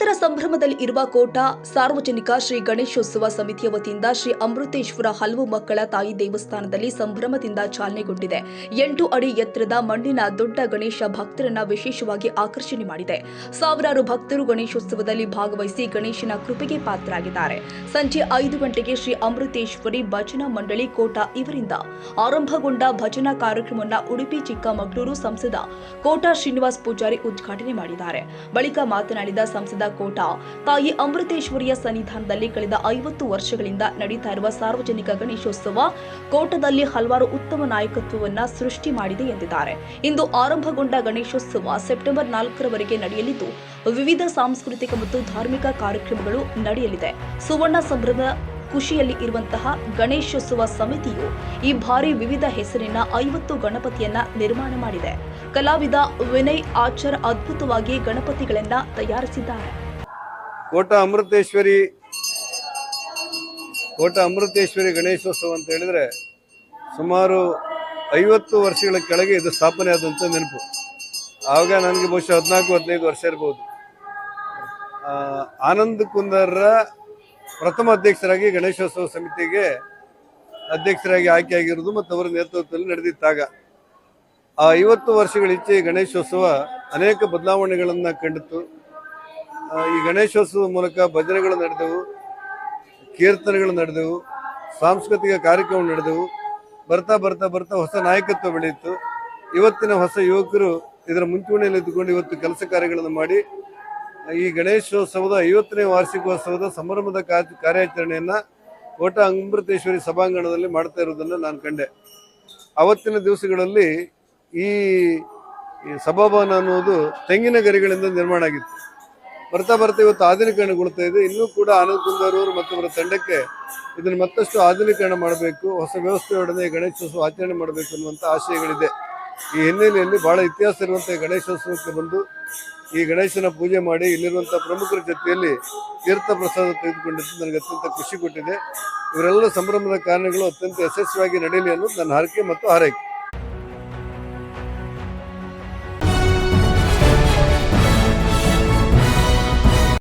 ಭಕ್ತರ ಸಂಭ್ರಮದಲ್ಲಿ ಇರುವ ಕೋಟ ಸಾರ್ವಜನಿಕ ಶ್ರೀ ಗಣೇಶೋತ್ಸವ ಸಮಿತಿಯ ವತಿಯಿಂದ ಶ್ರೀ ಅಮೃತೇಶ್ವರ ಹಲವು ಮಕ್ಕಳ ತಾಯಿ ದೇವಸ್ಥಾನದಲ್ಲಿ ಸಂಭ್ರಮದಿಂದ ಚಾಲನೆಗೊಂಡಿದೆ. 8 ಅಡಿ ಎತ್ತರದ ಮಣ್ಣಿನ ದೊಡ್ಡ ಗಣೇಶ ಭಕ್ತರನ್ನ ವಿಶೇಷವಾಗಿ ಆಕರ್ಷಣೆ ಮಾಡಿದೆ. ಸಾವಿರಾರು ಭಕ್ತರು ಗಣೇಶೋತ್ಸವದಲ್ಲಿ ಭಾಗವಹಿಸಿ ಗಣೇಶನ ಕೃಪೆಗೆ ಪಾತ್ರರಾಗಿದ್ದಾರೆ. ಸಂಜೆ 5 ಗಂಟೆಗೆ ಶ್ರೀ ಅಮೃತೇಶ್ವರಿ ಭಜನಾ ಮಂಡಳಿ ಕೋಟ ಇವರಿಂದ ಆರಂಭಗೊಂಡ ಭಜನಾ ಕಾರ್ಯಕ್ರಮವನ್ನು ಉಡುಪಿ ಚಿಕ್ಕಮಗಳೂರು ಸಂಸದ ಕೋಟ ಶ್ರೀನಿವಾಸ್ ಪೂಜಾರಿ ಉದ್ಘಾಟನೆ ಮಾಡಿದ್ದಾರೆ. ಬಳಿಕ ಮಾತನಾಡಿದ ಸಂಸದ ಕೋಟ, ತಾಯಿ ಅಮೃತೇಶ್ವರಿಯ ಸನ್ನಿಧಾನದಲ್ಲಿ ಕಳೆದ 50 ವರ್ಷಗಳಿಂದ ನಡೀತಾ ಇರುವ ಸಾರ್ವಜನಿಕ ಗಣೇಶೋತ್ಸವ ಕೋಟದಲ್ಲಿ ಹಲವಾರು ಉತ್ತಮ ನಾಯಕತ್ವವನ್ನ ಸೃಷ್ಟಿ ಮಾಡಿದೆ ಎಂದಿದ್ದಾರೆ. ಇಂದು ಆರಂಭಗೊಂಡ ಗಣೇಶೋತ್ಸವ ಸೆಪ್ಟೆಂಬರ್ 4ರವರೆಗೆ ನಡೆಯಲಿದ್ದು ವಿವಿಧ ಸಾಂಸ್ಕೃತಿಕ ಮತ್ತು ಧಾರ್ಮಿಕ ಕಾರ್ಯಕ್ರಮಗಳು ನಡೆಯಲಿದೆ. ಸುವರ್ಣ ಸಂಭ್ರಮದ ಖುಷಿಯಲ್ಲಿ ಇರುವಂತಹ ಗಣೇಶೋತ್ಸವ ಸಮಿತಿಯು ಈ ಬಾರಿ ವಿವಿಧ ಹೆಸರಿನ 50 ಗಣಪತಿಯನ್ನ ನಿರ್ಮಾಣ ಮಾಡಿದೆ. ಕಲಾವಿದ ವಿನಯ್ ಆಚಾರ್ ಅದ್ಭುತವಾಗಿ ಗಣಪತಿಗಳನ್ನ ತಯಾರಿಸಿದ್ದಾರೆ. ಕೋಟ ಅಮೃತೇಶ್ವರಿ ಗಣೇಶೋತ್ಸವ ಅಂತ ಹೇಳಿದ್ರೆ ಸುಮಾರು 50 ವರ್ಷಗಳ ಕೆಳಗೆ ಇದು ಸ್ಥಾಪನೆ ಆದಂತ ನೆನಪು. ಆವಾಗ ನನಗೆ ಬಹುಶಃ 14-15 ವರ್ಷ ಇರಬಹುದು. ಆನಂದ್ ಕುಂದರ್ರ ಪ್ರಥಮ ಅಧ್ಯಕ್ಷರಾಗಿ ಗಣೇಶೋತ್ಸವ ಸಮಿತಿಗೆ ಅಧ್ಯಕ್ಷರಾಗಿ ಆಯ್ಕೆಯಾಗಿರುವುದು ಮತ್ತು ಅವರ ನೇತೃತ್ವದಲ್ಲಿ ನಡೆದಿತ್ತಾಗ ಆ 50 ವರ್ಷಗಳೀಚೆ ಗಣೇಶೋತ್ಸವ ಅನೇಕ ಬದಲಾವಣೆಗಳನ್ನು ಕಂಡಿತು. ಈ ಗಣೇಶೋತ್ಸವದ ಮೂಲಕ ಭಜನೆಗಳು ನಡೆದವು, ಕೀರ್ತನೆಗಳು ನಡೆದವು, ಸಾಂಸ್ಕೃತಿಕ ಕಾರ್ಯಕ್ರಮ ನಡೆದವು. ಬರ್ತಾ ಬರ್ತಾ ಬರ್ತಾ ಹೊಸ ನಾಯಕತ್ವ ಬೆಳೆಯಿತು. ಇವತ್ತಿನ ಹೊಸ ಯುವಕರು ಇದರ ಮುಂಚೂಣಿಯಲ್ಲಿ ಇದ್ದುಕೊಂಡು ಇವತ್ತು ಕೆಲಸ ಕಾರ್ಯಗಳನ್ನು ಮಾಡಿ ಈ ಗಣೇಶೋತ್ಸವದ 50ನೇ ವಾರ್ಷಿಕೋತ್ಸವದ ಸಂಭ್ರಮದ ಕಾರ್ಯಾಚರಣೆಯನ್ನ ಕೋಟ ಅಮೃತೇಶ್ವರಿ ಸಭಾಂಗಣದಲ್ಲಿ ಮಾಡ್ತಾ ಇರೋದನ್ನು ನಾನು ಕಂಡೆ. ಅವತ್ತಿನ ದಿವಸಗಳಲ್ಲಿ ಈ ಸಭಾಭವನ ಅನ್ನೋದು ತೆಂಗಿನ ಗರಿಗಳಿಂದ ನಿರ್ಮಾಣ ಆಗಿತ್ತು. ಬರ್ತಾ ಬರ್ತಾ ಇವತ್ತು ಆಧುನೀಕರಣಗೊಳ್ತಾ ಇದೆ. ಇನ್ನೂ ಕೂಡ ಆನಂದ್ ಕುಂದರ್ ಅವರು ಮತ್ತು ಅವರ ತಂಡಕ್ಕೆ ಇದನ್ನು ಮತ್ತಷ್ಟು ಆಧುನೀಕರಣ ಮಾಡಬೇಕು, ಹೊಸ ವ್ಯವಸ್ಥೆಯೊಡನೆ ಗಣೇಶೋತ್ಸವ ಆಚರಣೆ ಮಾಡಬೇಕು ಅನ್ನುವಂಥ ಆಶಯಗಳಿದೆ. ಈ ಹಿನ್ನೆಲೆಯಲ್ಲಿ ಬಹಳ ಇತಿಹಾಸ ಇರುವಂತಹ ಗಣೇಶೋತ್ಸವಕ್ಕೆ ಬಂದು ಈ ಗಣೇಶನ ಪೂಜೆ ಮಾಡಿ ಇಲ್ಲಿರುವಂತಹ ಪ್ರಮುಖರ ಜೊತೆಯಲ್ಲಿ ತೀರ್ಥ ಪ್ರಸಾದ ತೆಗೆದುಕೊಂಡಿದ್ದು ನನಗೆ ಅತ್ಯಂತ ಖುಷಿ ಕೊಟ್ಟಿದೆ. ಇವರೆಲ್ಲ ಸಂಭ್ರಮದ ಕಾರಣಗಳು ಅತ್ಯಂತ ಯಶಸ್ವಿಯಾಗಿ ನಡೆಯಲಿ ಅನ್ನೋದು ನನ್ನ ಹಾರೈಕೆ ಮತ್ತು ಹಾರೈಕೆ.